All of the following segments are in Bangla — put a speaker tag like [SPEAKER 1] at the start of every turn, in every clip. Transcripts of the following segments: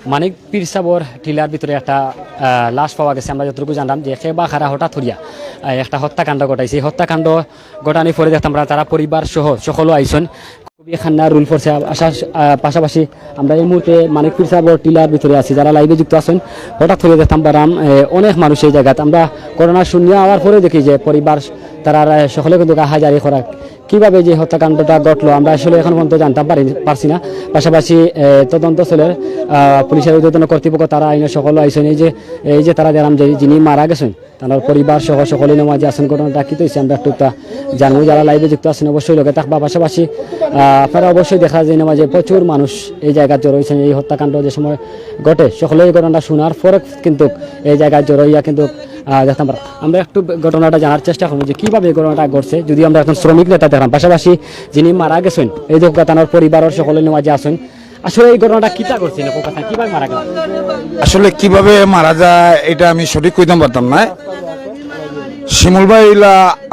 [SPEAKER 1] মানিক পীর সাবর টিলার ভিতরে একটা লাশ পাওয়া গেছে। আমরা যতটুকু জানলাম যে খেবা খারা হঠাৎ হরিয়া একটা হত্যাকাণ্ড ঘটাইছে। এই হত্যাকাণ্ড ঘটানি পরে দেখতাম আমরা তারা পরিবার সহ সকলও আইসন। খুবই খান্না রুল ফোর্সে আসার পাশাপাশি আমরা এই মুহূর্তে মানিক পীর সাবর টিলার ভিতরে আছি। যারা লাইভে যুক্ত আছেন হঠাৎ হয়ে দেখতাম বারাম অনেক মানুষ এই জায়গাতে। আমরা করোনা শূন্য হওয়ার পরে দেখি যে পরিবার তারা সকলে কিন্তু হাজারি খোরাক কিভাবে যে হত্যাকাণ্ডটা ঘটলো আমরা আসলে এখন পর্যন্ত জানতাম পারছি না। পাশাপাশি তদন্ত চলের পুলিশের ঊর্ধ্বতন কর্তৃপক্ষ তারা আইনের সকল আইসেন। এই যে তারা দেখলাম যে যিনি মারা গেছেন তার পরিবার সহ সকলে নামাজে আসেন। ঘটনাটা কি হয়েছে আমরা একটু জানবো। যারা লাইভে যুক্ত আছেন অবশ্যই লোকে থাকবা। পাশাপাশি আপনারা অবশ্যই দেখা যায় নামাজে প্রচুর মানুষ এই জায়গায় জড়ো হয়েছেন। এই হত্যাকাণ্ড যে সময় ঘটে সকলে এই ঘটনাটা শোনার পরে কিন্তু এই জায়গায় জড়ো হইয়া কিন্তু দেখতাম আমরা একটু ঘটনাটা জানার চেষ্টা করবো যে কিভাবে এই ঘটনাটা ঘটছে। যদি আমরা এখন শ্রমিক নেতা দেখলাম পাশাপাশি যিনি মারা গেছেন এই যে তার পরিবারের সকলে নামাজে আসেন। আসলে এই ঘটনাটা কিতা করছে না কিভাবে মারা গেল,
[SPEAKER 2] আসলে কিভাবে মারা যায় এটা আমি সঠিক কইতে পারতাম না। শিমুল ভাই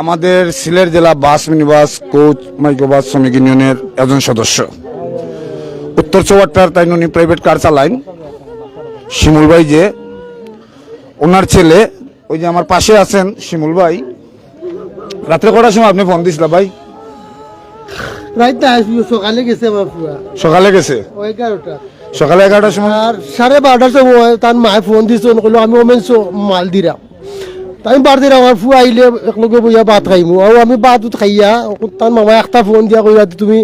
[SPEAKER 2] আমাদের সিলেট জেলা বাস মিনিবাস কোচ মাইক্রোবাস শ্রমিক ইউনিয়নের একজন সদস্য। উত্তর চৌয়াট্টার তাই উনি প্রাইভেট কার চালাইন। শিমুল ভাই যে ওনার ছেলে ওই যে আমার পাশে আছেন শিমুল ভাই, রাত্রে কটার সময় আপনি ফোন দিছিলেন ভাই?
[SPEAKER 3] সকালে গেছে
[SPEAKER 2] সকালে গেছে সকালে 11টার সময়
[SPEAKER 3] আর 12:30 সময় তার মায়ে ফোন দিছে কইলো আমি ওমেন মাল দিলাম। তাই বার দিলাম আমার ফু আইলে একলগে বইয়া ভাত খাইমু আর আমি ভাত খাইয়া তার মামা একটা ফোন দিয়া কইরা তুমি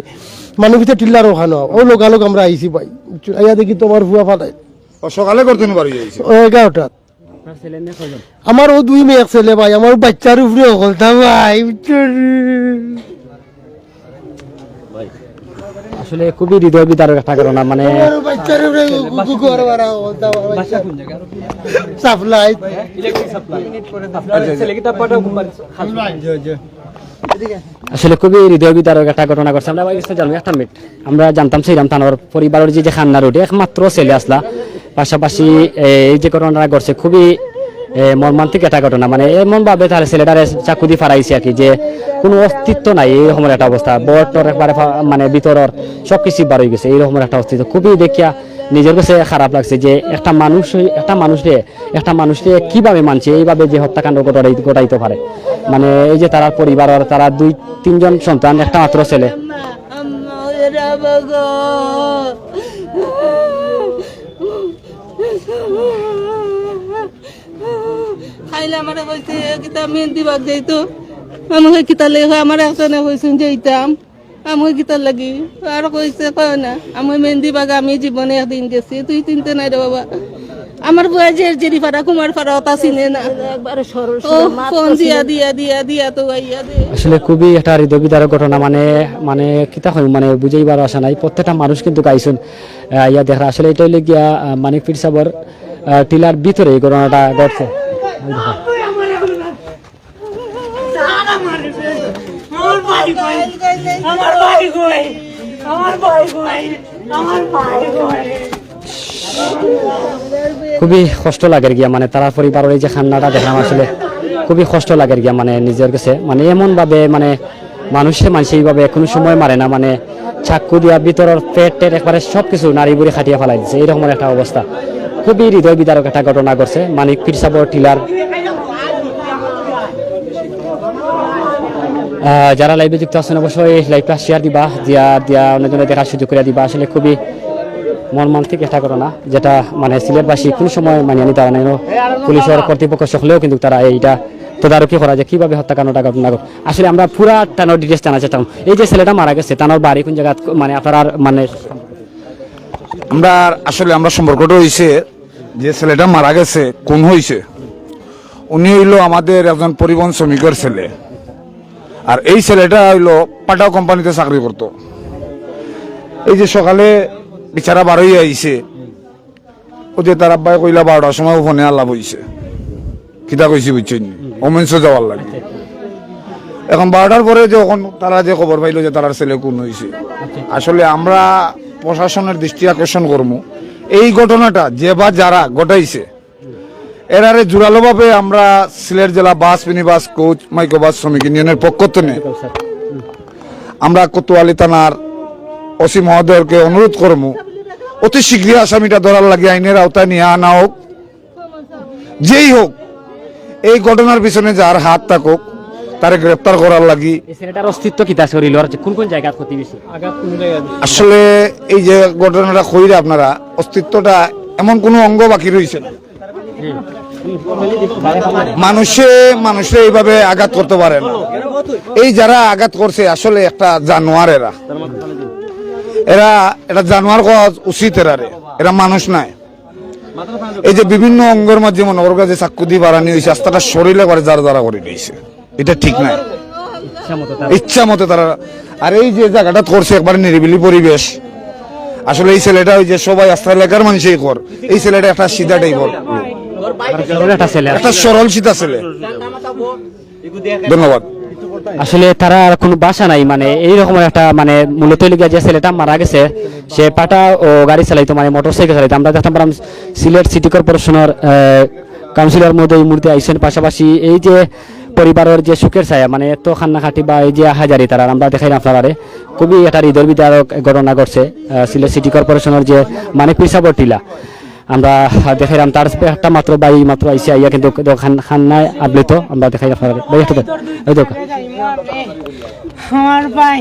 [SPEAKER 3] মানুষ ভিতরে টিল্লার ওখানে ও লোকালোক আমরা আইছি ভাই আইয়া দেখি তোমার ফুয়া ফালাই
[SPEAKER 2] সকালে করতে পারি
[SPEAKER 3] 11টা। আমার ও 2 মেয়ে ছেলে ভাই, আমার বাচ্চার উপরে হলতা ভাই।
[SPEAKER 1] আসলে খুবই হৃদয় বিদারক একটা ঘটনা। মানে
[SPEAKER 3] বাচ্চার উপরে ঘর বাড়া হলতা সাপ্লাই
[SPEAKER 1] আসলে খুবই হৃদয় বিদারক একটা ঘটনা ঘটছে। আমরা জানবো একটা মিনিট আমরা জানতাম সেইরাম তানোর পরিবারের যে খান্না রোডে একমাত্র ছেলে আসলা। পাশাপাশি এই যে ঘটনাটা ঘটছে খুবই মর্মান্তিক একটা ঘটনা। মানে এমন ভাবে তাহলে ছেলেটারে চাকু দিয়ে ফারাইছে আর কি যে কোনো অস্তিত্ব নাই এইরকমের একটা অবস্থা। বটর একবারে মানে ভিতরের সবকিছু বার হয়ে গেছে এইরকমের একটা অস্তিত্ব। খুবই দেখিয়া নিজের কাছে খারাপ লাগছে যে একটা মানুষকে কিভাবে মানছে এইভাবে যে হত্যাকাণ্ড ঘটাইতে পারে। মানে এই যে তার পরিবারের তারা 2-3 জন সন্তান, একটা মাত্র ছেলে।
[SPEAKER 4] খাইলে আমার কইছে কিতা মেহেন্দি বাগ যাইতো আমাকে কিতা লেখা আমার একজনে কইছেন যাইতাম আমি কিতার লাগি আর কইছে কয় না আমি মেহেন্দি বাগ আমি জীবনে একদিন গেছি তুই চিনতে নাই রে বাবা। আমার বয়া জেরি ফাড়া কুমার ফাড়া ওটা চিনে না ফোন দিয়া তো আইয়া দে।
[SPEAKER 1] আসলে খুবই একটা হৃদয় বিদারক ঘটনা। মানে কিতা হয় মানে বুঝাইবার আশা নাই। প্রত্যেকটা মানুষ কিন্তু গাইছেন ইয়া দেখা। আসলে এটা হইলে গিয়া মানিক পীর সাবর টিলার ভিতরে এই ঘটনাটা ঘটছে। খুবই কষ্ট লাগে গিয়া মানে তারা পরিবারের এই যে খান্নাটা দেখলাম আসলে খুবই কষ্ট লাগে গিয়া মানে নিজের কাছে। মানে এমন ভাবে মানে মানুষে এইভাবে কোনো সময় মারে না। মানে চাকু দিয়া ভিতরের পেটের একবারে সবকিছু নারী বুড়ি খাটিয়া ফেলাই দিচ্ছে এইরকমের একটা অবস্থা। খুবই হৃদয় বিদারক একটা ঘটনা ঘটছে মানিক পীর সাবর টিলার। যারা লাইভে যুক্ত আছেন অবশ্যই লাইভটা শেয়ার দিবা, দিয়া অন্যজনে দেখার সুযোগ করে দিবা। আসলে খুবই মর্মান্তিক একটা ঘটনা যেটা মানে সিলেটবাসী কোন সময় মানিয়ে নিতে পারে না। পুলিশের কর্তৃপক্ষ সকলেও কিন্তু তারা এইটা তদারকি করা যে কিভাবে হত্যাকাণ্ডটা ঘটনা ঘটে। আসলে আমরা পুরা টানোর ডিটেলস জানা চাইতাম। এই যে ছেলেটা মারা গেছে তানোর বাড়ি কোন জায়গা, মানে আপনার মানে
[SPEAKER 2] আমরা সম্পর্কটা হয়েছে যে ছেলেটা মারা গেছে কোন হয়েছে উনি হইল আমাদের একজন পরিবহন শ্রমিকের ছেলে। আর এই ছেলেটা হইলো পাটাও কোম্পানিতে চাকরি করতো। এই যে সকালে বিচারা বার হয়ে আইছে ও যে তার আব্বাই কইলা 12টার সময় ফোনে আল্লাহ বইছে কিতা কইছি বুঝছেন ওমেন্স যাওয়ার লাগে। এখন 12টার পরে যখন তারা যে খবর পাইলো যে তার ছেলে কোন হয়েছে, আসলে আমরা প্রশাসনের দৃষ্টি আকর্ষণ করবো এই ঘটনাটা যে বা যারা ঘটাইছে এরারে জোরালোভাবে আমরা সিলেট জেলা বাস মিনিবাস কোচ মাইক্রোবাস শ্রমিক ইউনিয়নের পক্ষ থেকে আমরা কোতোয়ালি থানার ওসি মহোদয়কে অনুরোধ করবো অতি শীঘ্রই আসামিটা ধরার লাগে আইনের আওতায় নিয়ে আনা হোক, যেই হোক এই ঘটনার পিছনে যার হাত থাকুক তারে গ্রেপ্তার করার লাগি।
[SPEAKER 1] এই ছেলেটার অস্তিত্ব কিতা শরীর আর কোন কোন জায়গা ক্ষতি বেশি?
[SPEAKER 2] আসলে এই যে ঘটনাটা কইরা আপনারা অস্তিত্বটা এমন কোনো অঙ্গ বাকি রয়েছে না। মানুষে এইভাবে আঘাত করতে পারে না। এই যারা আঘাত করছে আসলে একটা জানোয়ার, এরা এটা জানোয়ার হওয়া উচিত, এরা মানুষ নাই। এই যে বিভিন্ন অঙ্গের মাধ্যমে মনে করো যে চাকু দিয়ে বাড়ানি হয়েছে, রাস্তাটা শরীরে করে যারা করে নিয়েছে, এটা ঠিক নাই। ইচ্ছা মতো তারা, আর এই যে জায়গাটা করছে একবার নিরিবিলি পরিবেশ। আসলে এই ছেলেটা ওই যে সবাই আস্থা এলাকার মানুষই কর, এই ছেলেটা একটা সিধা টাইপর, একটা সরল সিধা ছেলে। ধন্যবাদ।
[SPEAKER 1] আসলে তারা আর কোনো বাসা নাই, মানে এইরকম একটা মানে মূলত লিগা যে ছেলেটা মারা গেছে সে পাটা ও গাড়ি চালাইতো, মানে মোটরসাইকেল চালাইতো। আমরা দেখতাম পারলাম সিলেট সিটি কর্পোরেশনের কাউন্সিলর মধ্যে এই মুহূর্তে আইসেন। পাশাপাশি এই যে পরিবারের যে সুখের ছায়া, মানে এত খান্নাখাটি বা এই যে হাজারি তারা আমরা দেখাই আপনারা খুবই একটা হৃদয় বিদারক ঘটনা ঘটছে। সিলেট সিটি কর্পোরেশনের যে মানিক পিসাবর টিলা আমরা দেখাইলাম, তার একটা মাত্র বাই মাত্র আইসে আইয়া কিন্তু খান্নায় আবলিত। আমরা দেখাই আপনারা ভাই একটু ওই দোকান
[SPEAKER 5] আমার ভাই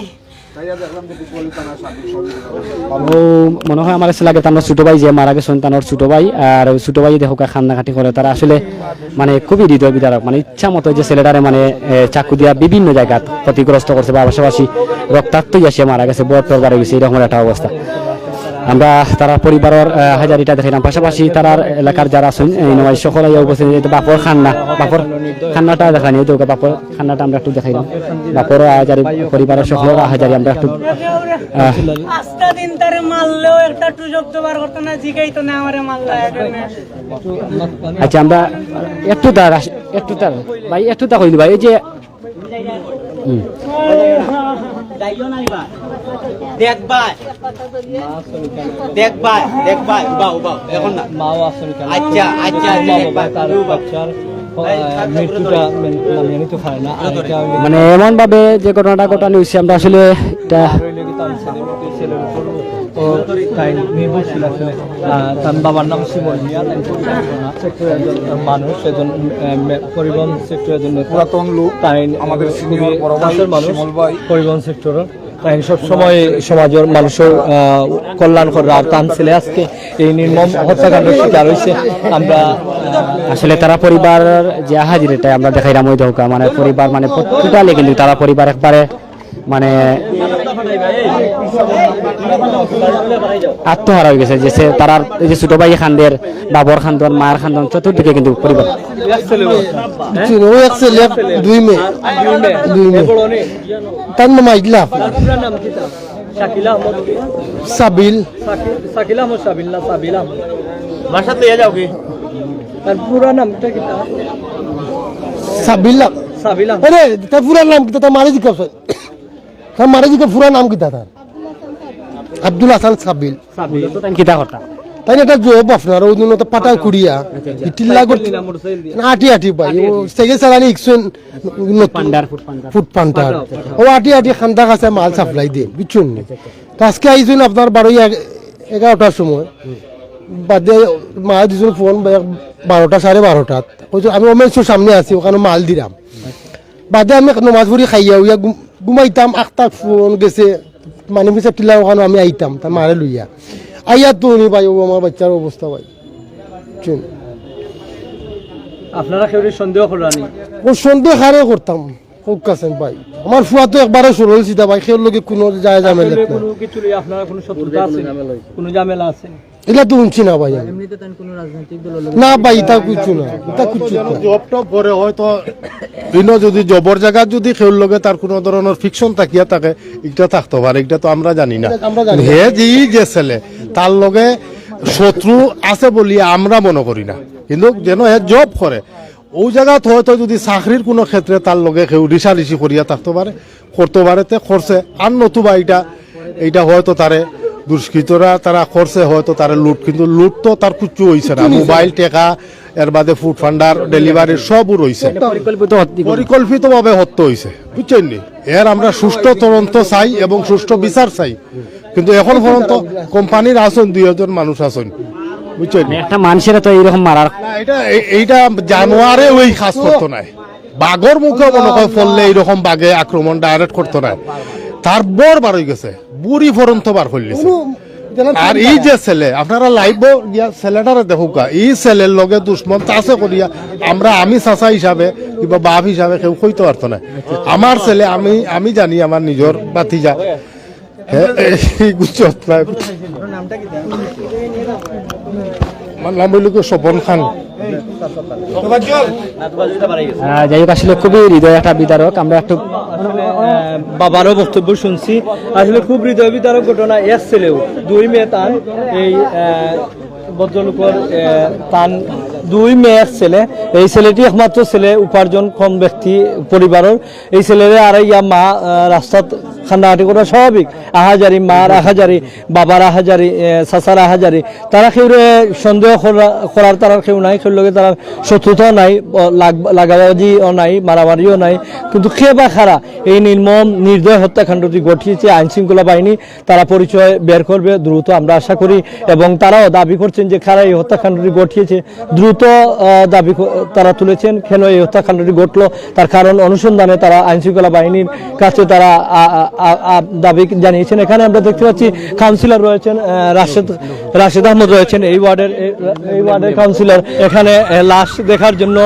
[SPEAKER 1] ও মনে হয় আমার লাগে তার ছোট ভাই যে মারা গেছেন, তার ছোট ভাই। আর ছোট ভাই দেখো খান্নাখাটি করে তারা আসলে মানে খুবই হৃদয় বিদারক। মানে ইচ্ছা মতো যে ছেলেটারে মানে চাকু দিয়া বিভিন্ন জায়গা ক্ষতিগ্রস্ত করছে বা পাশাপাশি রক্তাক্ত আসে মারা গেছে, বড় তরবারে গেছে, এরকম একটা অবস্থা। আমরা তারা পরিবারের হাজারিটা দেখাইলাম। পাশাপাশি তারার এলাকার যারা আছেন এই সকল উপস্থিত বাপর খান্নাটা দেখানি, বাপর খান্নাটা আমরা একটু দেখাইলাম। বাপর হাজারি পরিবারের সকল হাজারি আমরা একটু
[SPEAKER 5] পাঁচটা দিন তারে মারলেও একটা টুজব জবার করতো না, জিগাইতো না আমারে মারলা।
[SPEAKER 1] আচ্ছা আমরা একটু তার ভাই একটু তা কইলি ভাই এই যে মানে এমন ভাবে যে ঘটনাটা ঘটানো হয়েছে আমরা আসলে এটা
[SPEAKER 6] তার বাবার নাম শিমল মিয়া, মানুষ একজন পরিবহন সেক্টরের জন্য
[SPEAKER 2] পুরাতন লোক, আমাদের সিনিয়র বড় ভাই শিমল ভাই
[SPEAKER 6] পরিবহন সেক্টর তাই সবসময় সমাজের মানুষের কল্যাণ করার টান ছিল। আজকে এই নির্মম হত্যাকাণ্ডের শিকার হয়েছে। আমরা
[SPEAKER 1] আসলে তারা পরিবারের যে হাজিরিটা আমরা দেখাইলাম ওই দৌকা, মানে পরিবার মানে টোটালি কিন্তু তারা পরিবার একবারে মানে আত্মহারা হয়ে গেছে। যে তারা এই যে ছোট ভাই খান্দের, বাবর খান্দন, মায়ের খান্দন, চতুর্দিকে কিন্তু পরিবার।
[SPEAKER 3] দুই মেয়ে তার নাম আইলা সাবিল,
[SPEAKER 6] তার পুরা নামটা কি?
[SPEAKER 3] সাবিল আরে তার পুরা নাম কি? তার মারে জিজ্ঞাস, তার মারে জিজ্ঞাস পুরা নাম কি? তার আব্দুল হাসান সাবিল।
[SPEAKER 1] কিতা কথা
[SPEAKER 3] তাই একটা জব আপনার ওই দিন পাটা কুড়িয়া টিল্লা করতে আটি আটি ভাই ও সেগে চালানি ইকশন ফুট পান্ডার ও আটি আটি খান্দা কাছে মাল সাপ্লাই দিয়ে বুঝছেন নি। তো আজকে আইসুন আপনার 11টার সময় বাদে মা দিয়েছিল ফোন 12টা 12:30 আমি ওমেন্সের সামনে আছি, ওখানে মাল দিলাম। বাদে আমি নমাজ পড়ি খাইয়া উইয়া ঘুমাইতাম, আখটা ফোন গেছে মানে পিছিয়ে টিল্লা, ওখানে আমি আইতাম তার মারে লইয়া আইয়া তো উনি ভাই ও আমার বাচ্চার অবস্থা ভাই
[SPEAKER 6] আপনারা কেউ সন্দেহ করেনি?
[SPEAKER 3] ও সন্দেহ হারে করতাম খুব কাছে ভাই। আমার ফুয়া তো একবারে সরল সিধা ভাই, খেয়ে লোকে কোনো যায় ঝামেলা
[SPEAKER 6] কোনো কিছু আপনারা কোনো শত্রুতা আছে, কোনো ঝামেলা আছে?
[SPEAKER 3] এটা তো শুনছি না ভাই।
[SPEAKER 6] এমনিতে তাই কোনো রাজনৈতিক দল
[SPEAKER 3] না ভাই এটা কিছু না, এটা কিছু না।
[SPEAKER 7] জব টপ করে হয়তো যদি জবর জায়গা যদি খেউর লগে তার কোনো ধরনের ফিকশন থাকিয়া থাকে, এটা থাকতে পারে, এটা তো আমরা জানি না। হে যে ছেলে তার লগে শত্রু আছে বলি আমরা মনে করি না, কিন্তু যেন হে জব করে ওই জায়গাত হয়তো যদি চাকরির কোনো ক্ষেত্রে তার লগে কেউ রিসারিসি করিয়া থাকতে পারে, করতে পারে তে করছে। আর নতুবা এইটা হয়তো তারে দুষ্কৃতরা তারা করছে হয়তো তারা লুট, কিন্তু লুট তো তার কিছু হয়েছে না। মোবাইল টেকা এর বাদে ফুড ফান্ডার ডেলিভারি সবও রয়েছে, পরিকল্পিতভাবে হত্যা হয়েছে, বুঝছেন নি? এর আমরা সুষ্ঠু তদন্ত চাই এবং সুষ্ঠু বিচার চাই, কিন্তু এখন পর্যন্ত কোম্পানির আসন 2 মানুষ আসন, বুঝছেন নি?
[SPEAKER 1] একটা মানুষের তো এইরকম মারার
[SPEAKER 7] না, এইটা জানোয়ারে ওই কাজ করতো না, বাঘর মুখে মনে হয় ফললে এইরকম বাঘে আক্রমণ ডাইরেক্ট করতো না, তার বর বার হয়ে গেছে, বুড়ি ফরন্ত বার করলিছে। আর এই যে ছেলে আপনারা লাইভ ছেলেটারে দেখুকা, এই ছেলের লগে দুশ্মন চাষে করিয়া আমি চাচা হিসাবে কিংবা বাপ হিসাবে কেউ কইতে পারতো না। আমার ছেলে আমি জানি, আমার নিজের বাতিজা। আমার নাম হইল স্বপন খান।
[SPEAKER 1] যাই হোক, আসলে খুবই হৃদয় একটা বিদারক। আমরা একটু
[SPEAKER 6] বাবারও বক্তব্য শুনছি, আসলে খুব হৃদয় বিদারক ঘটনা। এক ছেলেও 2 মেয়ে তার, এই ভদ্রলোকের তার 2 মেয়ের ছেলে, এই ছেলেটি একমাত্র ছেলে, উপার্জনক্ষম ব্যক্তি পরিবারের। এই ছেলেরে আর ইয়া মা রাস্তাত খান্নাহাটি করা স্বাভাবিক, আহাজারি মার আহাজারি, বাবার আহাজারি, চাচার আহাজারি, তারা কেউরে সন্দেহ করার তারা কেউ নাই, কেউ লগে তারা শত্রুতাও নাই, লাগাবাজিও নাই, মারামারিও নাই, কিন্তু কে বা খারা এই নির্মম নির্দয় হত্যাকাণ্ডটি ঘটিয়েছে আইন শৃঙ্খলা বাহিনী তারা পরিচয় বের করবে দ্রুত, আমরা আশা করি। এবং তারাও দাবি করছেন যে খারা এই হত্যাকাণ্ডটি ঘটিয়েছে, দ্রুত দাবি তারা তুলেছেন কেন এই হত্যাকাণ্ডটি ঘটলো, তার কারণ অনুসন্ধানে তারা আইন শৃঙ্খলা বাহিনীর কাছে তারা দাবি জানিয়েছেন। এখানে আমরা দেখতে পাচ্ছি কাউন্সিলর রয়েছেন, রাশেদ আহমদ রয়েছেন, এই ওয়ার্ডের কাউন্সিলর এখানে লাশ দেখার জন্য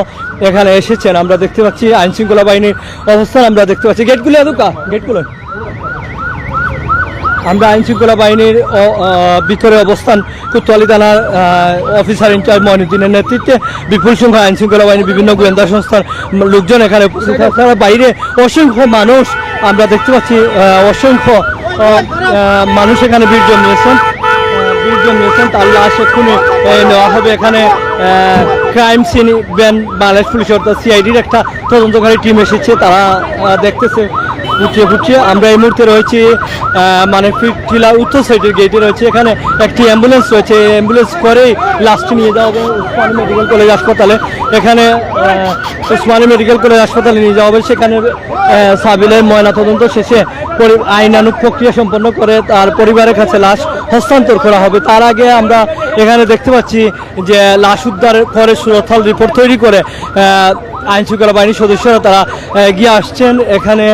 [SPEAKER 6] এখানে এসেছেন। আমরা দেখতে পাচ্ছি আইন শৃঙ্খলা বাহিনীর অবস্থান আমরা দেখতে পাচ্ছি। গেটগুলো এদুকা গেটগুলো আমরা আইন শৃঙ্খলা বাহিনীর ভিতরে অবস্থান কোতোয়ালি থানার অফিসার ইনচার্জ মঈনুদ্দিনের নেতৃত্বে বিপুল সংখ্যক আইন শৃঙ্খলা বাহিনীর বিভিন্ন গোয়েন্দা সংস্থার লোকজন এখানে উপস্থিত। তাছাড়া বাইরে অসংখ্য মানুষ আমরা দেখতে পাচ্ছি, অসংখ্য মানুষ এখানে ভিড় জমিয়েছেন। তার লাশ এক্ষুনি নেওয়া হবে। এখানে ক্রাইম সিন ব্যান বাংলাদেশ পুলিশ অর্থাৎ সিআইডির একটা তদন্তকারী টিম এসেছে, তারা দেখতেছে ফুটিয়ে। আমরা এই মুহূর্তে রয়েছি মানে টিলা উত্তর সাইডের গেটে রয়েছে, এখানে একটি অ্যাম্বুলেন্স রয়েছে, অ্যাম্বুলেন্স করেই লাশটি নিয়ে যাওয়া হবে উসমানী মেডিকেল কলেজ হাসপাতালে। এখানে উসমানী মেডিকেল কলেজ হাসপাতালে নিয়ে যাওয়া হবে, সেখানে সাবিলের ময়নাতদন্ত শেষে আইনানুগ প্রক্রিয়া সম্পন্ন করে তার পরিবারের কাছে লাশ হস্তান্তর করা হবে। তার আগে আমরা এখানে দেখতে পাচ্ছি যে লাশ উদ্ধার করে সুরতহাল রিপোর্ট তৈরি করে আইন শৃঙ্খলা বাহিনীর সদস্যরা তারা এগিয়ে আসছেন। এখানে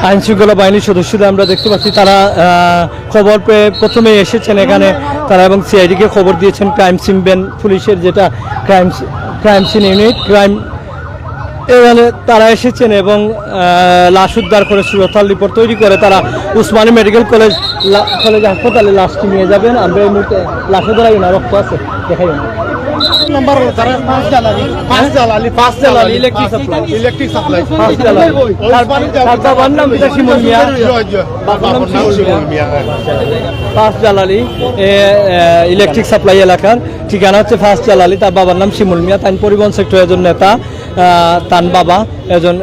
[SPEAKER 6] আইন শৃঙ্খলা বাহিনীর সদস্যদের আমরা দেখতে পাচ্ছি, তারা খবর পেয়ে প্রথমে এসেছেন এখানে তারা, এবং সিআইডিকে খবর দিয়েছেন ক্রাইম সিন ব্যান পুলিশের যেটা ক্রাইম সিন ইউনিট এখানে তারা এসেছেন এবং লাশ উদ্ধার করে সুরতহাল রিপোর্ট তৈরি করে তারা উসমানী মেডিকেল কলেজ হাসপাতালে লাশটি নিয়ে যাবেন। আমরা এই মুহূর্তে লাশে ধরাই না, রক্ত আছে দেখাই না। ইলেকট্রিক সাপ্লাই এলাকার ঠিকানা হচ্ছে ফার্স্ট জালালি, তার বাবার নাম শিমুল মিয়া, তাই পরিবহন সেক্টর একজন নেতা, তার বাবা একজন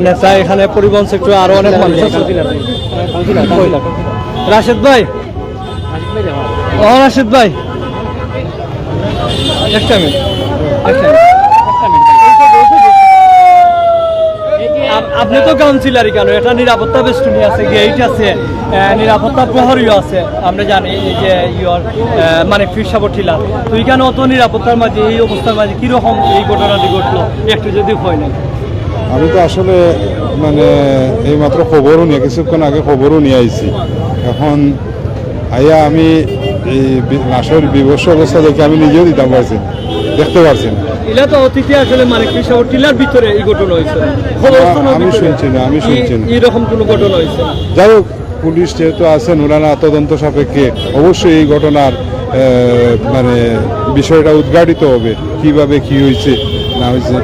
[SPEAKER 6] নেতা, এখানে পরিবহন সেক্টর আরো অনেক মানুষ আছে। রাশেদ ভাই, রাশেদ ভাই একটা মিনিট, আপনি তো কাউন্সিলারই কেন, এটা নিরাপত্তা বেষ্টনী আছে, গেট আছে, নিরাপত্তা প্রহরীও আছে, আমরা জানি যে মানে ফিরসাবর টিলা, তো এখানে অত নিরাপত্তার মাঝে এই অবস্থার মাঝে কিরকম এই ঘটনাটি ঘটলো একটু যদি হয় না।
[SPEAKER 8] আমি তো আসলে মানে এইমাত্র খবরও নিয়ে কিছুক্ষণ আগে খবরও নিয়ে আইছি, এখন আইয়া আমি এই লাশের বিভৎস অবস্থা দেখে আমি নিজেও দিতাম পারছি, দেখতে পারছি না।
[SPEAKER 6] এটা তো অতিথি আসলে মানে ফিরসাবর টিলার ভিতরে এই ঘটনা হয়েছে,
[SPEAKER 8] আমি শুনছি না
[SPEAKER 6] এইরকম কোনো ঘটনা হয়েছে।
[SPEAKER 8] যাই হোক, পুলিশ যেহেতু আছেন ওনারা তদন্ত সাপেক্ষে অবশ্যই এই ঘটনার মানে বিষয়টা উদ্ঘাটিত হবে, কিভাবে কি হয়েছে না হয়েছে।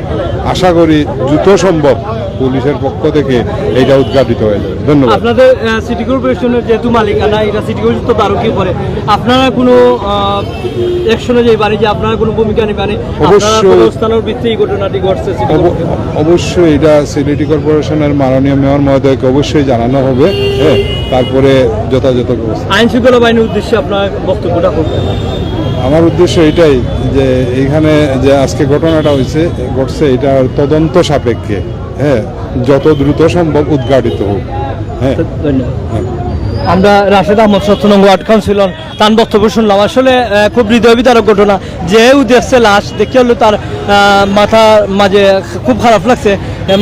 [SPEAKER 8] আশা করি দ্রুত সম্ভব পুলিশের পক্ষ থেকে এইটা উদ্ঘাটিত হয়ে যাবে। ধন্যবাদ।
[SPEAKER 6] আপনাদের সিটি কর্পোরেশনের যেহেতু মালিকানা, এটা সিটি কর্পোরেশন তো তারও পরে, আপনারা কোনো অ্যাকশনে যাইবানি, যে আপনারা কোনো ভূমিকা নিবানি?
[SPEAKER 8] অবশ্যই।
[SPEAKER 6] স্থানের ভিত্তি এই ঘটনাটি ঘটছে সিটি কর্পোরেশন।
[SPEAKER 8] অবশ্যই এটা সিলেটি কর্পোরেশনের মাননীয় মেয়র মহোদয়কে অবশ্যই জানানো হবে, হ্যাঁ, তারপরে যথাযথ ব্যবস্থা।
[SPEAKER 6] আইন শৃঙ্খলা বাহিনীর উদ্দেশ্যে আপনার বক্তব্যটা করবেন?
[SPEAKER 8] আমার উদ্দেশ্য এটাই যে এইখানে যে আজকে ঘটনাটা ঘটছে এটা তদন্ত সাপেক্ষে, হ্যাঁ, যত দ্রুত সম্ভব উদ্ঘাটিত হোক। হ্যাঁ,
[SPEAKER 6] ধন্যবাদ। আমরা রাশেদ আহমদ 17 নং ওয়ার্ড কাউন্সিলর তার বক্তব্য শুনলাম। আসলে খুব হৃদয় বিদারক ঘটনা। যে দেখছে লাশ দেখে হলো তার মাথার মাঝে খুব খারাপ লাগছে,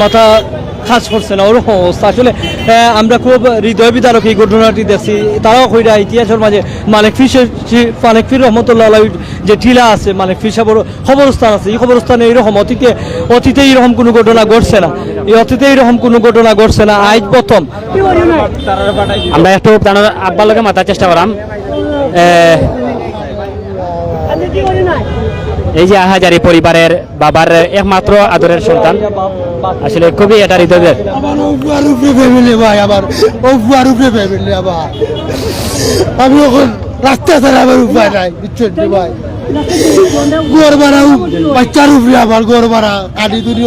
[SPEAKER 6] মাথা কাজ করছে না, ওরকম অবস্থা। আসলে আমরা খুব হৃদয় বিদারক এই ঘটনাটি দেখছি। তারাও কইরা ইতিহাসের মাঝে মালিক ফির রহমতুল্লাহ যে টিলা আছে, মালিক ফির সাহেবের খবরস্থান আছে, এই খবরস্থানে এইরকম অতীতে এইরকম কোনো ঘটনা ঘটছে না, এই অতীতে এইরকম কোনো ঘটনা ঘটছে না, আজ প্রথম।
[SPEAKER 1] আমরা একটু তার আব্বার লগে মাতার চেষ্টা করাম। এই যে আহাজারি পরিবারের বাবার একমাত্র আদরের সন্তান, আসলে খুবই এটা হৃদয়ের।
[SPEAKER 3] আমি এখন রাস্তা ছাড়া আমার উপায় নাই, বুঝছেন ভাই? গড় ভাড়া বাচ্চার উপরে আমার গড় ভাড়া কাটি তুলি।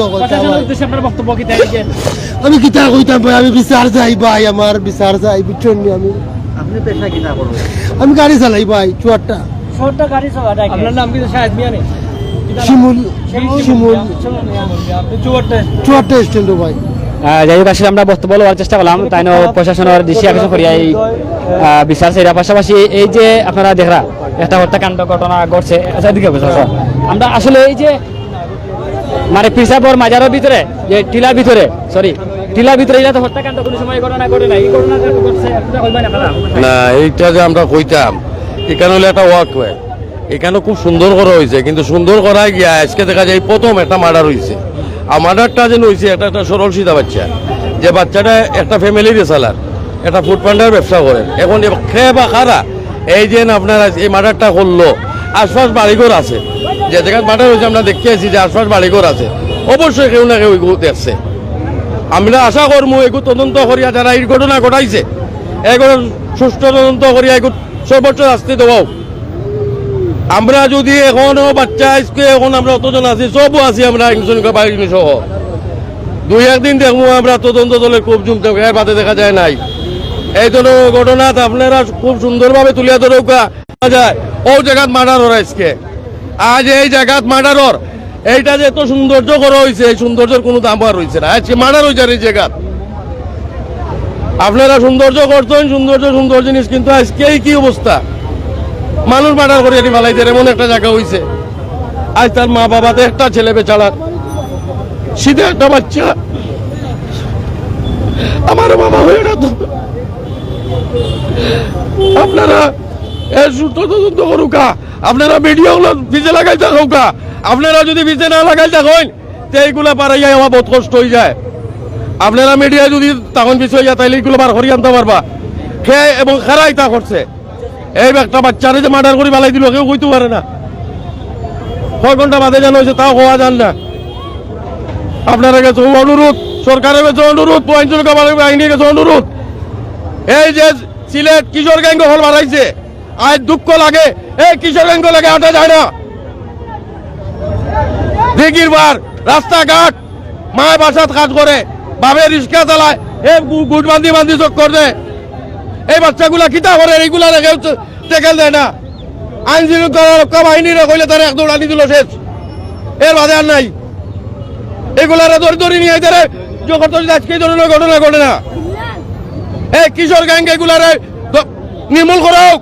[SPEAKER 3] আমি কিতা কইতাম ভাই, আমি বিচার যাই ভাই, আমার বিচার যাই, বুঝছেন? আমি গাড়ি চালাই ভাই, চুয়ারটা।
[SPEAKER 6] আপনার নাম কি? শাহেদ মিয়া নেই?
[SPEAKER 3] শিমুল শিমুল চুয়ারটা স্ট্যান্ড ভাই।
[SPEAKER 1] যাই হোক, আসলে আমরা বক্তব্য বলার চেষ্টা করলাম, তাই না প্রশাসনের দৃষ্টি আকর্ষণ করি এই বিচার সেরা। পাশাপাশি এই যে আপনারা দেখরা একটা হত্যাকাণ্ড ঘটনা ঘটছে, আমরা আসলে এই যে মানে পিসাবর মাজারের ভিতরে যে টিলার ভিতরে এটা তো হত্যাকাণ্ড কোনো সময় ঘটনা ঘটে না, এই ঘটনা ঘটছে
[SPEAKER 9] না। এইটা যে আমরা কইতাম এখানে হলে একটা ওয়াক হয়, এখানে খুব সুন্দর করা হয়েছে, কিন্তু সুন্দর করা গিয়া আজকে দেখা যায় প্রথম একটা মার্ডার হয়েছে। আর মার্ডারটা যেন হয়েছে একটা সরল সিধা বাচ্চা, যে বাচ্চাটা একটা ফ্যামিলির চালার, একটা ফুড পান্ডার ব্যবসা করেন। এখন খেয়ে বা খারা এই যে আপনারা এই মার্ডারটা করলো, আশপাশ বাড়িঘর আছে, যে জায়গায় মার্ডার হয়েছে আমরা দেখতে আছি যে আশপাশ বাড়িঘর আছে, অবশ্যই কেউ না কেউ এগুলো দেখছে। আমরা আশা করবো এগুলো তদন্ত করিয়া যারা এই ঘটনা ঘটাইছে এগুলো সুষ্ঠু তদন্ত করিয়া এগুলো সর্বোচ্চ শাস্তি দেওয়াও। আমরা যদি এখনো বাচ্চা আজকে এখন আমরা অতজন আছি, সবও আছি আমরা বাহিনী সহ, দুই একদিন দেখবো আমরা তদন্ত দলের খুব জমতে এর বাদে দেখা যায় নাই। এই ধরনের ঘটনা আপনারা খুব সুন্দরভাবে তুলিয়া ধরে যায়। ও জায়গাত মার্ডার হর আজকে, আজ এই জায়গাত মার্ডার হর, এইটা যে এত সৌন্দর্য করা হয়েছে, এই সৌন্দর্যের কোনো দাম আর হয়েছে না। আজকে মার্ডার হয়েছে এই জায়গাত। আপনারা সৌন্দর্য করতেন, সুন্দর জিনিস, কিন্তু আজকে কি অবস্থা, মানুষ মার্ডার করে এটি ফালাইতে এমন একটা জায়গা হয়েছে। আজ তার মা বাবাতে একটা ছেলে বেচারা, শীতে একটা বাচ্চা, আমার বাবা হয়ে না তো। আপনারা এর সুষ্ঠু তদন্ত করুকা, আপনারা ভিডিও গুলো ভিজে লাগাই থাকুকা। আপনারা যদি ভিজে না লাগাই থাকেন তো এইগুলা পারাইয়া আমার বহুত কষ্ট হয়ে যায়। আপনারা মিডিয়া যদি তখন বিষয় যায় তাহলে এইগুলো বার করিয়ে আনতে পারবা। খেয়ে এবং খারাই তা করছে, এই একটা বাচ্চারে যে মার্ডার করে বালাই দিল কেউ কইতে পারে না। কয় ঘন্টা বাদে জানা হয়েছে তাও হওয়া যান না। আপনারা কাছে অনুরোধ, সরকারের কাছে অনুরোধ, বাহিনীর কাছে অনুরোধ, এই যে সিলেট কিশোর গ্যাঙ্গ হল বাড়াইছে, আজ দুঃখ লাগে এই কিশোর গ্যাঙ্গ লাগে আটা যায় না। দিঘির বার রাস্তাঘাট মায় বাসাত কাজ করে, বাবে রিক্সা চালায়, এই গুট বান্ধি চক্কর দেয়। এই বাচ্চাগুলা কিতা করে, এইগুলা কেউ টেকেল দেয় না। আইন শৃঙ্খলা রক্ষা বাহিনীরা কইলে তারা এক দৌড়ানি দিল শেষ, এর বাদে আর নাই। এগুলারা দরি নিয়ে তারা যখন আজকে এই ধরনের ঘটনা ঘটে না। এই কিশোর গ্যাং এগুলারে নির্মূল করা হোক।